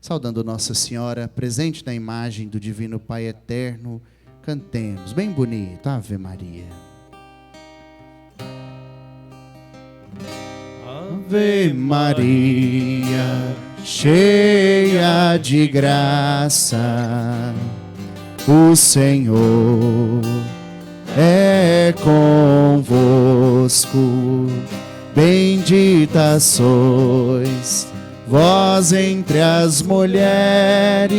Saudando Nossa Senhora, presente na imagem do Divino Pai Eterno, cantemos bem bonito, Ave Maria. Ave Maria, cheia de graça, o Senhor é convosco. Bendita sois vós entre as mulheres,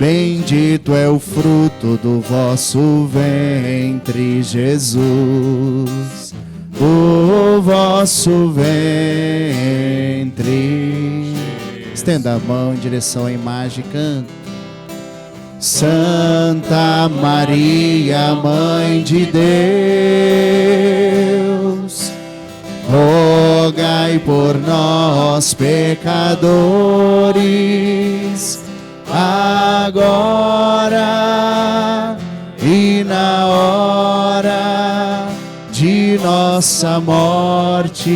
bendito é o fruto do vosso ventre, Jesus. O vosso ventre. Estenda a mão em direção à imagem e canta. Santa Maria, Mãe de Deus, rogai por nós, pecadores, agora e na hora de nossa morte.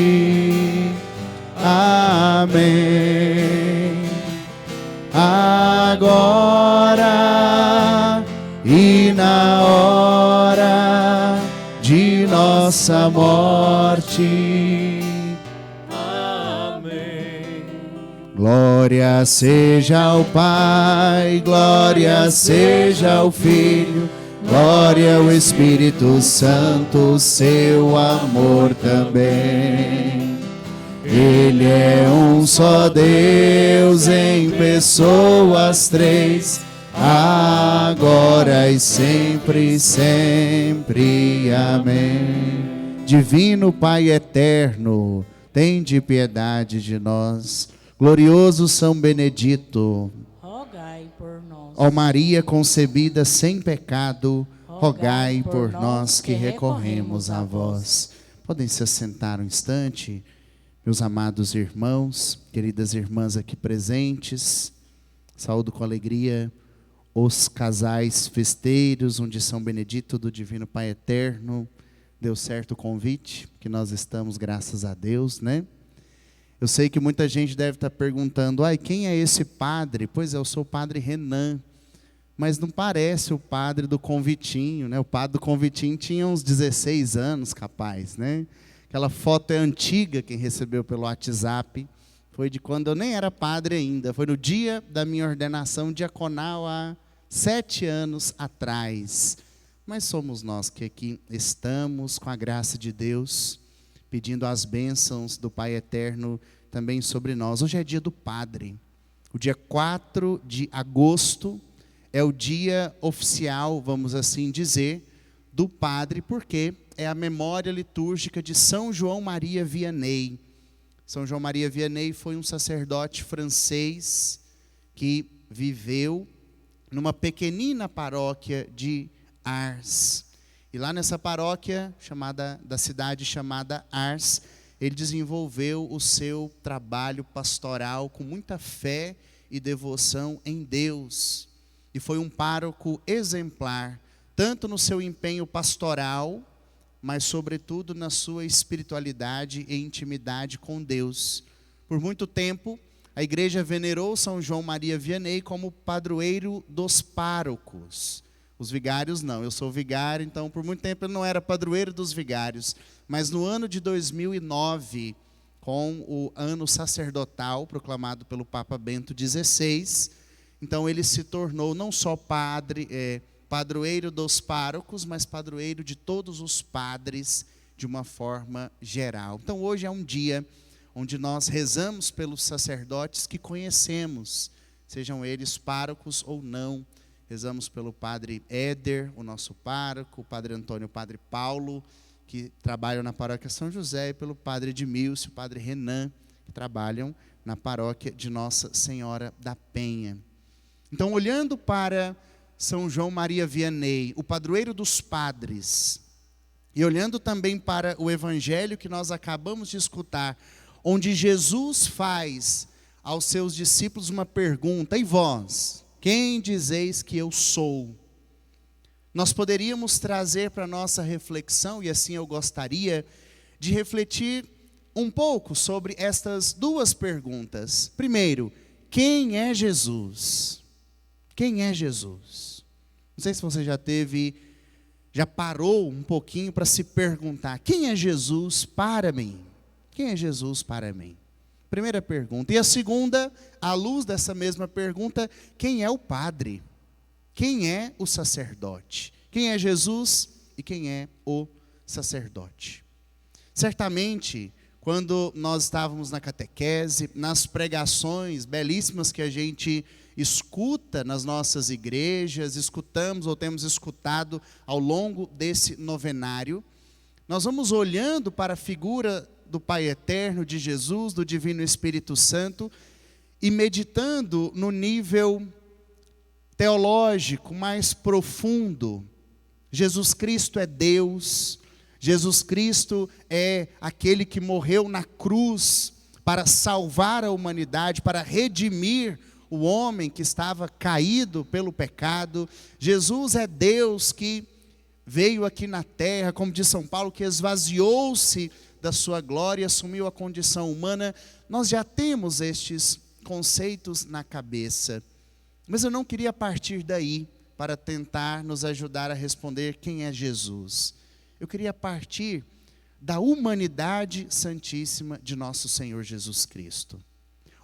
Amém. Agora e na hora de nossa morte. Amém. Glória seja ao Pai, glória seja ao Filho, glória ao Espírito Santo, seu amor também. Ele é um só Deus em pessoas três, agora e sempre, sempre. Amém. Divino Pai Eterno, tende piedade de nós. Glorioso São Benedito, rogai por nós. Ó Maria concebida sem pecado, rogai por nós que recorremos a vós. Podem se assentar um instante, meus amados irmãos, queridas irmãs aqui presentes. Saúdo com alegria os casais festeiros, onde São Benedito do Divino Pai Eterno deu certo o convite, que nós estamos, graças a Deus, né? Eu sei que muita gente deve estar perguntando, quem é esse padre? Pois é, eu sou o padre Renan, mas não parece o padre do convitinho, né? O padre do convitinho tinha uns 16 anos, capaz, né? Aquela foto é antiga, quem recebeu pelo WhatsApp, foi de quando eu nem era padre ainda, foi no dia da minha ordenação diaconal há 7 anos atrás. Mas somos nós que aqui estamos, com a graça de Deus, pedindo as bênçãos do Pai Eterno também sobre nós. Hoje é dia do Padre. O dia 4 de agosto é o dia oficial, vamos assim dizer, do Padre, porque é a memória litúrgica de São João Maria Vianney. São João Maria Vianney foi um sacerdote francês que viveu numa pequenina paróquia de Ars. E lá nessa paróquia, da cidade chamada Ars, ele desenvolveu o seu trabalho pastoral com muita fé e devoção em Deus. E foi um pároco exemplar, tanto no seu empenho pastoral, mas sobretudo na sua espiritualidade e intimidade com Deus. Por muito tempo, a igreja venerou São João Maria Vianney como padroeiro dos párocos. Os vigários não, eu sou vigário, então por muito tempo eu não era padroeiro dos vigários. Mas no ano de 2009, com o ano sacerdotal proclamado pelo Papa Bento XVI, então ele se tornou não só padroeiro dos párocos, mas padroeiro de todos os padres de uma forma geral. Então hoje é um dia onde nós rezamos pelos sacerdotes que conhecemos, sejam eles párocos ou não. Rezamos pelo padre Éder, o nosso pároco, o padre Antônio e o padre Paulo, que trabalham na paróquia São José, e pelo padre Edmilson e o padre Renan, que trabalham na paróquia de Nossa Senhora da Penha. Então, olhando para São João Maria Vianney, o padroeiro dos padres, e olhando também para o evangelho que nós acabamos de escutar, onde Jesus faz aos seus discípulos uma pergunta: e vós, quem dizeis que eu sou? Nós poderíamos trazer para a nossa reflexão, e assim eu gostaria de refletir um pouco sobre estas duas perguntas. Primeiro, quem é Jesus? Quem é Jesus? Não sei se você já parou um pouquinho para se perguntar, quem é Jesus para mim? Quem é Jesus para mim? Primeira pergunta. E a segunda, à luz dessa mesma pergunta, quem é o padre? Quem é o sacerdote? Quem é Jesus e quem é o sacerdote? Certamente, quando nós estávamos na catequese, nas pregações belíssimas que a gente escuta nas nossas igrejas, escutamos ou temos escutado ao longo desse novenário, nós vamos olhando para a figura do Pai Eterno, de Jesus, do Divino Espírito Santo, e meditando no nível teológico mais profundo. Jesus Cristo é Deus, Jesus Cristo é aquele que morreu na cruz para salvar a humanidade, para redimir o homem que estava caído pelo pecado. Jesus é Deus que veio aqui na terra, como diz São Paulo, que esvaziou-se da sua glória, assumiu a condição humana. Nós já temos estes conceitos na cabeça, mas eu não queria partir daí para tentar nos ajudar a responder quem é Jesus. Eu queria partir da humanidade santíssima de nosso Senhor Jesus Cristo.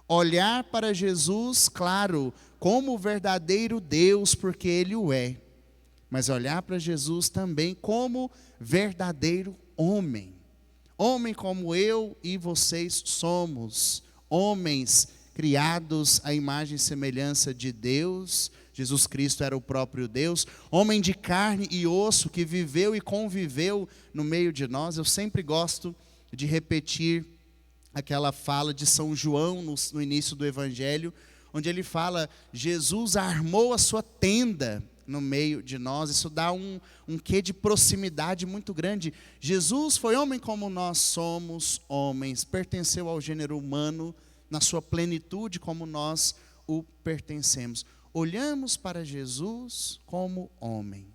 Olhar para Jesus, claro, como o verdadeiro Deus, porque Ele o é. Mas olhar para Jesus também como verdadeiro homem. Homem como eu e vocês somos. Homens criados à imagem e semelhança de Deus. Jesus Cristo era o próprio Deus. Homem de carne e osso que viveu e conviveu no meio de nós. Eu sempre gosto de repetir aquela fala de São João no início do Evangelho, onde ele fala, Jesus armou a sua tenda no meio de nós. Isso dá um quê de proximidade muito grande. Jesus foi homem como nós somos homens, pertenceu ao gênero humano na sua plenitude como nós o pertencemos. Olhamos para Jesus como homem.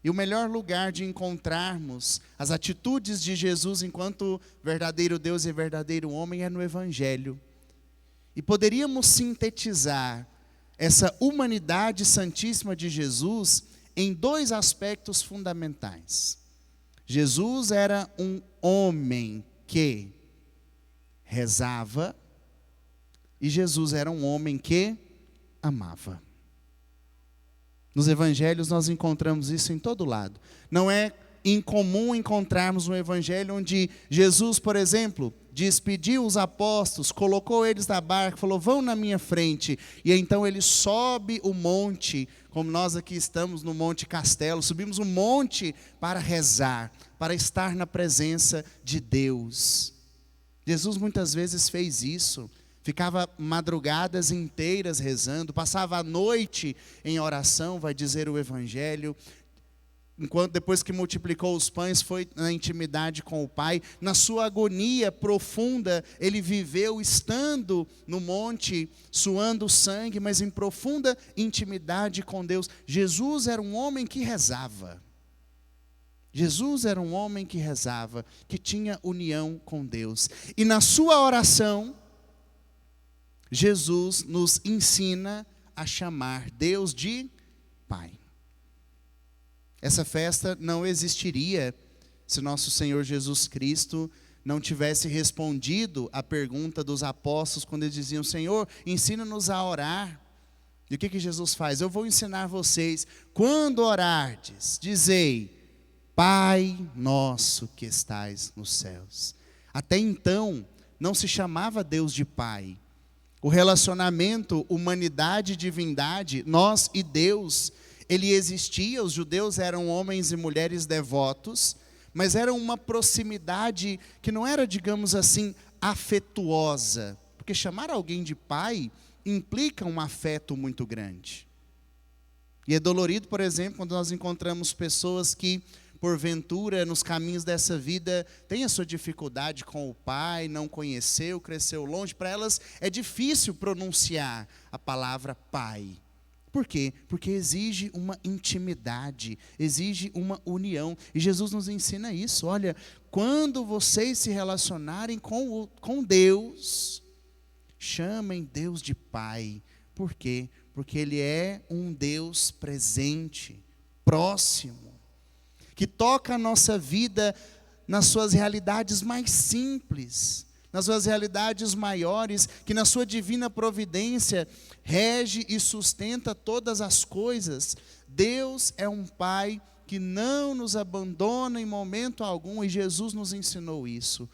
E o melhor lugar de encontrarmos as atitudes de Jesus enquanto verdadeiro Deus e verdadeiro homem é no Evangelho. E poderíamos sintetizar essa humanidade santíssima de Jesus em dois aspectos fundamentais. Jesus era um homem que rezava e Jesus era um homem que amava. Nos evangelhos nós encontramos isso em todo lado. Não é incomum encontrarmos um evangelho onde Jesus, por exemplo, despediu os apóstolos, colocou eles na barca, falou, vão na minha frente. E então ele sobe o monte, como nós aqui estamos no Monte Castelo, subimos o monte para rezar, para estar na presença de Deus. Jesus muitas vezes fez isso. Ficava madrugadas inteiras rezando, passava a noite em oração, vai dizer o Evangelho. Enquanto depois que multiplicou os pães, foi na intimidade com o Pai. Na sua agonia profunda, ele viveu estando no monte, suando sangue, mas em profunda intimidade com Deus. Jesus era um homem que rezava. Jesus era um homem que rezava, que tinha união com Deus. E na sua oração, Jesus nos ensina a chamar Deus de Pai. Essa festa não existiria se nosso Senhor Jesus Cristo não tivesse respondido à pergunta dos apóstolos quando eles diziam, Senhor, ensina-nos a orar. E o que Jesus faz? Eu vou ensinar vocês, quando orardes, dizei, Pai nosso que estais nos céus. Até então, não se chamava Deus de Pai. O relacionamento humanidade e divindade, nós e Deus, ele existia. Os judeus eram homens e mulheres devotos, mas era uma proximidade que não era, digamos assim, afetuosa. Porque chamar alguém de pai implica um afeto muito grande. E é dolorido, por exemplo, quando nós encontramos pessoas que, porventura, nos caminhos dessa vida, tem a sua dificuldade com o pai, não conheceu, cresceu longe. Para elas é difícil pronunciar a palavra pai. Por quê? Porque exige uma intimidade, exige uma união. E Jesus nos ensina isso. Olha, quando vocês se relacionarem com Deus, chamem Deus de Pai. Por quê? Porque Ele é um Deus presente, próximo, que toca a nossa vida nas suas realidades mais simples, nas suas realidades maiores, que na sua divina providência rege e sustenta todas as coisas. Deus é um Pai que não nos abandona em momento algum, e Jesus nos ensinou isso,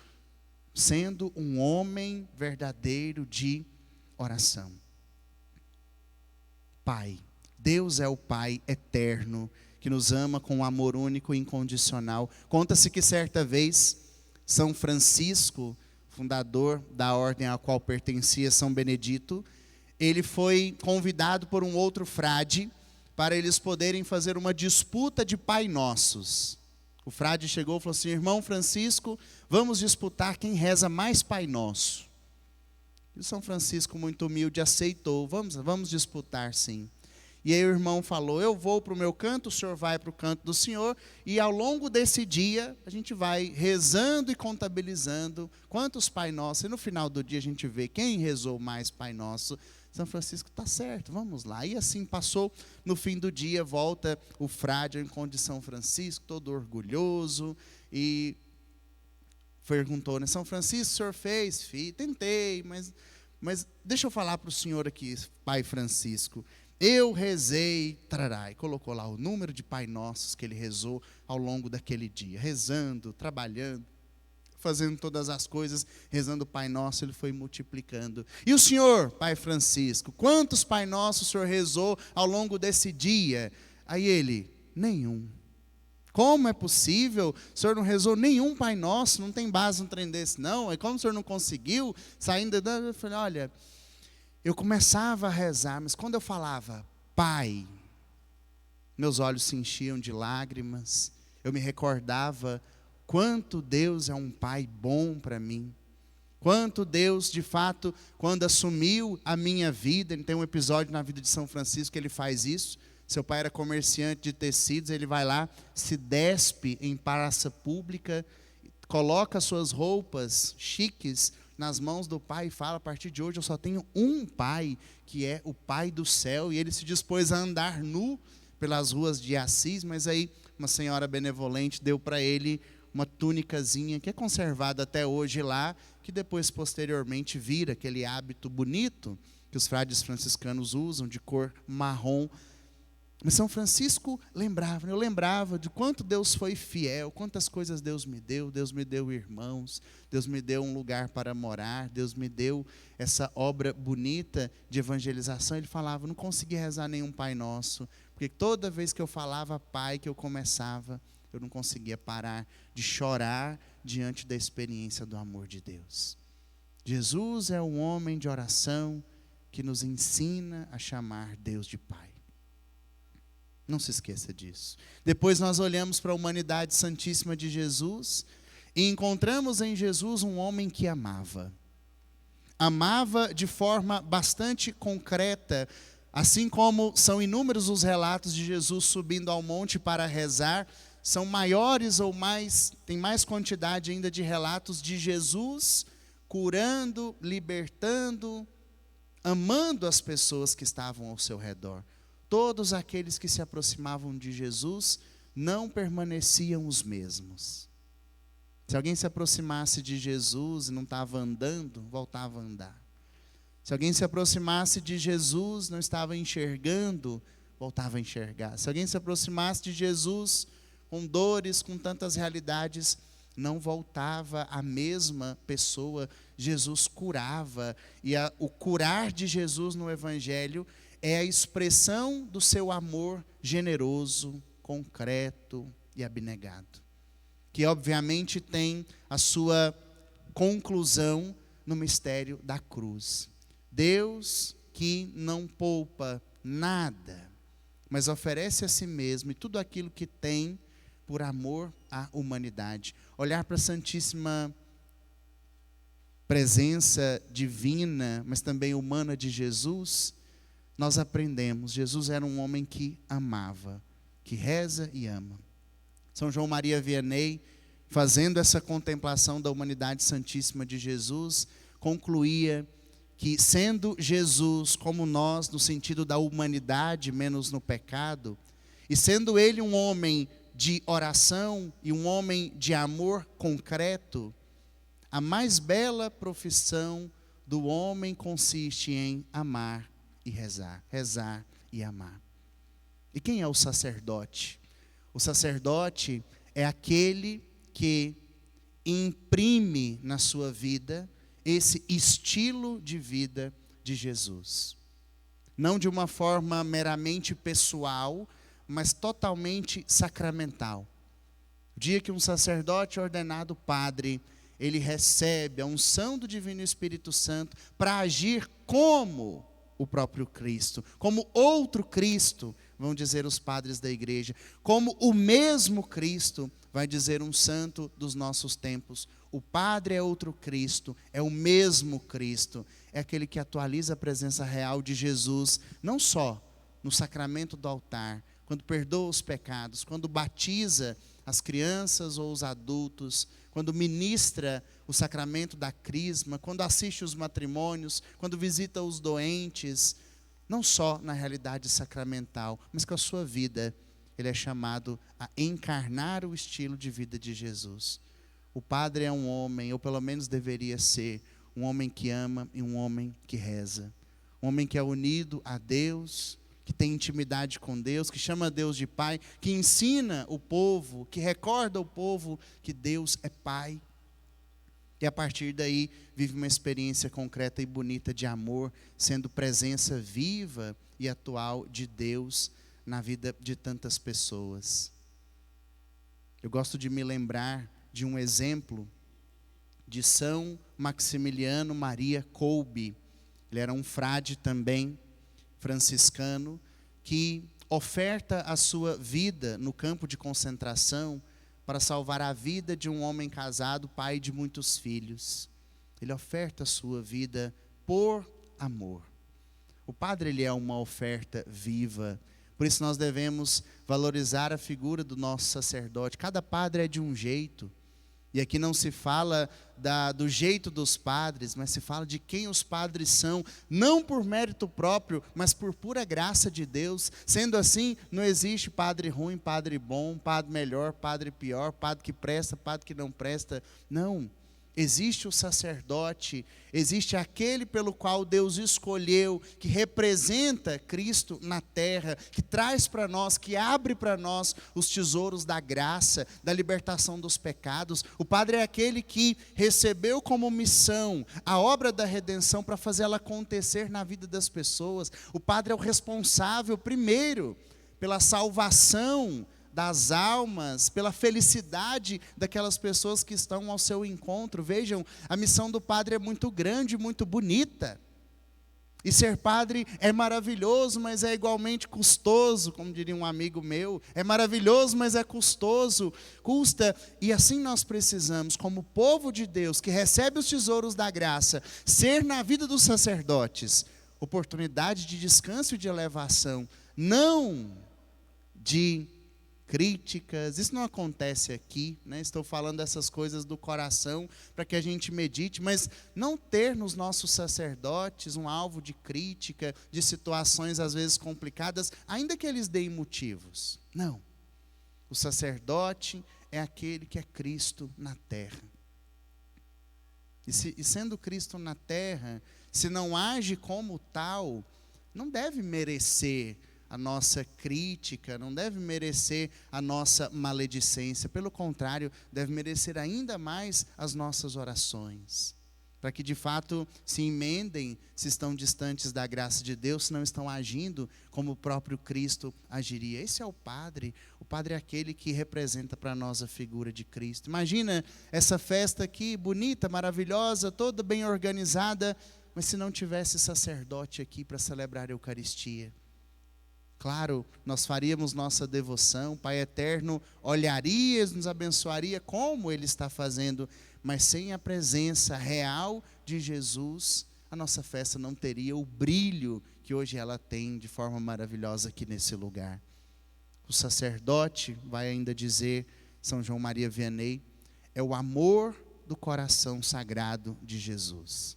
sendo um homem verdadeiro de oração. Pai, Deus é o Pai eterno, que nos ama com um amor único e incondicional. Conta-se que certa vez, São Francisco, fundador da ordem a qual pertencia São Benedito, ele foi convidado por um outro frade para eles poderem fazer uma disputa de Pai Nossos. O frade chegou e falou assim: irmão Francisco, vamos disputar quem reza mais Pai Nosso. E o São Francisco, muito humilde, aceitou. Vamos disputar, sim. E aí o irmão falou: eu vou para o meu canto, o senhor vai para o canto do senhor, e ao longo desse dia a gente vai rezando e contabilizando quantos Pai Nossos, e no final do dia a gente vê quem rezou mais Pai Nosso. São Francisco, tá certo, vamos lá. E assim passou. No fim do dia, volta o frade ao encontro de São Francisco, todo orgulhoso, e perguntou, né, São Francisco, o senhor fez? Filho, tentei, mas deixa eu falar para o senhor aqui, Pai Francisco. Eu rezei, trará, e colocou lá o número de Pai Nossos que ele rezou ao longo daquele dia, rezando, trabalhando, fazendo todas as coisas, rezando o Pai Nosso, ele foi multiplicando. E o senhor, Pai Francisco, quantos Pai Nossos o senhor rezou ao longo desse dia? Aí ele, nenhum. Como é possível? O senhor não rezou nenhum Pai Nosso? Não tem base num trem desse, não? E como o senhor não conseguiu? Saindo, eu falei, olha, eu começava a rezar, mas quando eu falava Pai, meus olhos se enchiam de lágrimas, eu me recordava quanto Deus é um Pai bom para mim, quanto Deus, de fato, quando assumiu a minha vida, tem um episódio na vida de São Francisco que ele faz isso. Seu pai era comerciante de tecidos, ele vai lá, se despe em praça pública, coloca suas roupas chiques nas mãos do Pai e fala: a partir de hoje eu só tenho um Pai, que é o Pai do céu. E ele se dispôs a andar nu pelas ruas de Assis, mas aí uma senhora benevolente deu para ele uma túnicazinha que é conservada até hoje lá, que depois posteriormente vira aquele hábito bonito que os frades franciscanos usam, de cor marrom. Mas São Francisco lembrava, eu lembrava de quanto Deus foi fiel, quantas coisas Deus me deu irmãos, Deus me deu um lugar para morar, Deus me deu essa obra bonita de evangelização. Ele falava, não conseguia rezar nenhum Pai Nosso, porque toda vez que eu falava Pai, que eu começava, eu não conseguia parar de chorar diante da experiência do amor de Deus. Jesus é um homem de oração que nos ensina a chamar Deus de Pai. Não se esqueça disso. Depois nós olhamos para a humanidade santíssima de Jesus e encontramos em Jesus um homem que amava. Amava de forma bastante concreta, assim como são inúmeros os relatos de Jesus subindo ao monte para rezar, são maiores ou mais, tem mais quantidade ainda de relatos de Jesus curando, libertando, amando as pessoas que estavam ao seu redor. Todos aqueles que se aproximavam de Jesus não permaneciam os mesmos. Se alguém se aproximasse de Jesus e não estava andando, voltava a andar. Se alguém se aproximasse de Jesus, não estava enxergando, voltava a enxergar. Se alguém se aproximasse de Jesus com dores, com tantas realidades, não voltava a mesma pessoa. Jesus curava. E o curar de Jesus no Evangelho é a expressão do seu amor generoso, concreto e abnegado, que obviamente tem a sua conclusão no mistério da cruz. Deus que não poupa nada, mas oferece a si mesmo e tudo aquilo que tem por amor à humanidade. Olhar para a Santíssima presença divina, mas também humana de Jesus, nós aprendemos, Jesus era um homem que amava, que reza e ama. São João Maria Vianney, fazendo essa contemplação da humanidade santíssima de Jesus, concluía que, sendo Jesus como nós, no sentido da humanidade, menos no pecado, e sendo ele um homem de oração e um homem de amor concreto, a mais bela profissão do homem consiste em amar e rezar, rezar e amar. E quem é o sacerdote? O sacerdote é aquele que imprime na sua vida esse estilo de vida de Jesus. Não de uma forma meramente pessoal, mas totalmente sacramental. O dia que um sacerdote ordenado padre, ele recebe a unção do Divino Espírito Santo para agir como o próprio Cristo, como outro Cristo, vão dizer os padres da igreja, como o mesmo Cristo, vai dizer um santo dos nossos tempos. O Padre é outro Cristo, é o mesmo Cristo, é aquele que atualiza a presença real de Jesus, não só no sacramento do altar, quando perdoa os pecados, quando batiza as crianças ou os adultos, quando ministra o sacramento da crisma, quando assiste os matrimônios, quando visita os doentes, não só na realidade sacramental, mas com a sua vida, ele é chamado a encarnar o estilo de vida de Jesus. O padre é um homem, ou pelo menos deveria ser, um homem que ama e um homem que reza. Um homem que é unido a Deus, que tem intimidade com Deus, que chama Deus de Pai, que ensina o povo, que recorda o povo que Deus é Pai. E a partir daí vive uma experiência concreta e bonita de amor, sendo presença viva e atual de Deus na vida de tantas pessoas. Eu gosto de me lembrar de um exemplo de São Maximiliano Maria Kolbe. Ele era um frade também, franciscano, que oferta a sua vida no campo de concentração para salvar a vida de um homem casado, pai de muitos filhos. Ele oferta a sua vida por amor. O padre, ele é uma oferta viva. Por isso nós devemos valorizar a figura do nosso sacerdote. Cada padre é de um jeito. E aqui não se fala do jeito dos padres, mas se fala de quem os padres são, não por mérito próprio, mas por pura graça de Deus. Sendo assim, não existe padre ruim, padre bom, padre melhor, padre pior, padre que presta, padre que não presta. Não. Existe o sacerdote, existe aquele pelo qual Deus escolheu, que representa Cristo na terra, que traz para nós, que abre para nós os tesouros da graça, da libertação dos pecados. O padre é aquele que recebeu como missão a obra da redenção para fazê-la acontecer na vida das pessoas. O padre é o responsável primeiro pela salvação das almas, pela felicidade daquelas pessoas que estão ao seu encontro. Vejam, a missão do padre é muito grande, muito bonita. E ser padre é maravilhoso, mas é igualmente custoso, como diria um amigo meu. É maravilhoso, mas é custoso, custa. E assim nós precisamos, como povo de Deus, que recebe os tesouros da graça, ser na vida dos sacerdotes oportunidade de descanso e de elevação, não de críticas. Isso não acontece aqui, né? Estou falando essas coisas do coração para que a gente medite, mas não ter nos nossos sacerdotes um alvo de crítica, de situações às vezes complicadas, ainda que eles deem motivos. Não. O sacerdote é aquele que é Cristo na terra. E sendo Cristo na terra, se não age como tal, não deve merecer a nossa crítica, não deve merecer a nossa maledicência. Pelo contrário, deve merecer ainda mais as nossas orações, para que de fato se emendem se estão distantes da graça de Deus, se não estão agindo como o próprio Cristo agiria. Esse é o padre. O padre é aquele que representa para nós a figura de Cristo. Imagina essa festa aqui, bonita, maravilhosa, toda bem organizada, mas se não tivesse sacerdote aqui para celebrar a Eucaristia. Claro, nós faríamos nossa devoção, o Pai Eterno olharia, nos abençoaria como Ele está fazendo, mas sem a presença real de Jesus, a nossa festa não teria o brilho que hoje ela tem de forma maravilhosa aqui nesse lugar. O sacerdote, vai ainda dizer São João Maria Vianney, é o amor do coração sagrado de Jesus.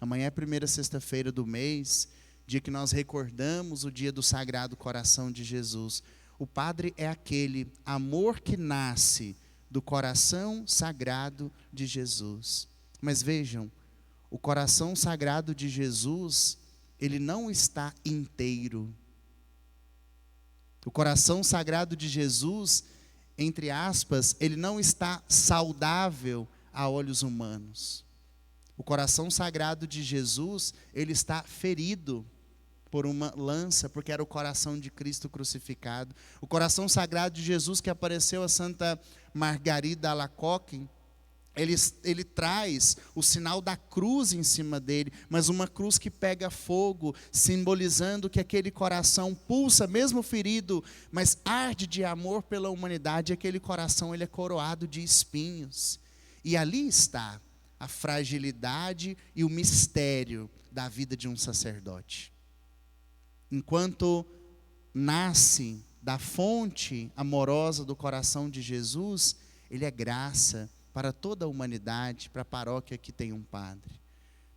Amanhã é a primeira sexta-feira do mês, dia que nós recordamos o dia do Sagrado Coração de Jesus. O Padre é aquele amor que nasce do coração sagrado de Jesus. Mas vejam, o coração sagrado de Jesus, ele não está inteiro. O coração sagrado de Jesus, entre aspas, ele não está saudável a olhos humanos. O coração sagrado de Jesus, ele está ferido por uma lança, porque era o coração de Cristo crucificado. O coração sagrado de Jesus que apareceu a Santa Margarida Alacoque, ele traz o sinal da cruz em cima dele, mas uma cruz que pega fogo, simbolizando que aquele coração pulsa, mesmo ferido, mas arde de amor pela humanidade. Aquele coração, ele é coroado de espinhos. E ali está a fragilidade e o mistério da vida de um sacerdote. Enquanto nasce da fonte amorosa do coração de Jesus, ele é graça para toda a humanidade, para a paróquia que tem um padre.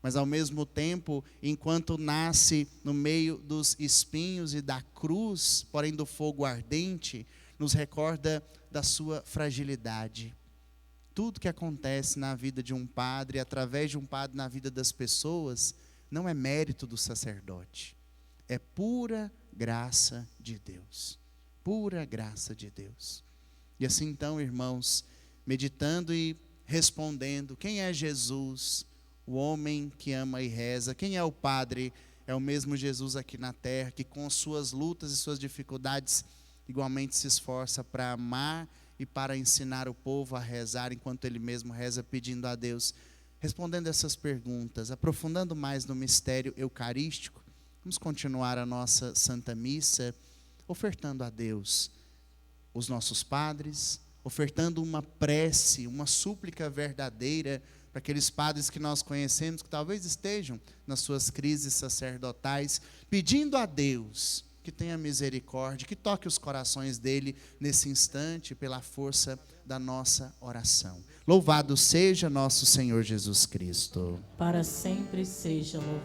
Mas ao mesmo tempo, enquanto nasce no meio dos espinhos e da cruz, porém do fogo ardente, nos recorda da sua fragilidade. Tudo que acontece na vida de um padre, através de um padre na vida das pessoas, não é mérito do sacerdote. É pura graça de Deus. Pura graça de Deus. E assim então, irmãos, meditando e respondendo, quem é Jesus, o homem que ama e reza? Quem é o Padre? É o mesmo Jesus aqui na terra, que com suas lutas e suas dificuldades, igualmente se esforça para amar e para ensinar o povo a rezar, enquanto ele mesmo reza, pedindo a Deus. Respondendo essas perguntas, aprofundando mais no mistério eucarístico, vamos continuar a nossa Santa Missa, ofertando a Deus os nossos padres, ofertando uma prece, uma súplica verdadeira para aqueles padres que nós conhecemos, que talvez estejam nas suas crises sacerdotais, pedindo a Deus que tenha misericórdia, que toque os corações dele nesse instante, pela força da nossa oração. Louvado seja nosso Senhor Jesus Cristo. Para sempre seja louvado.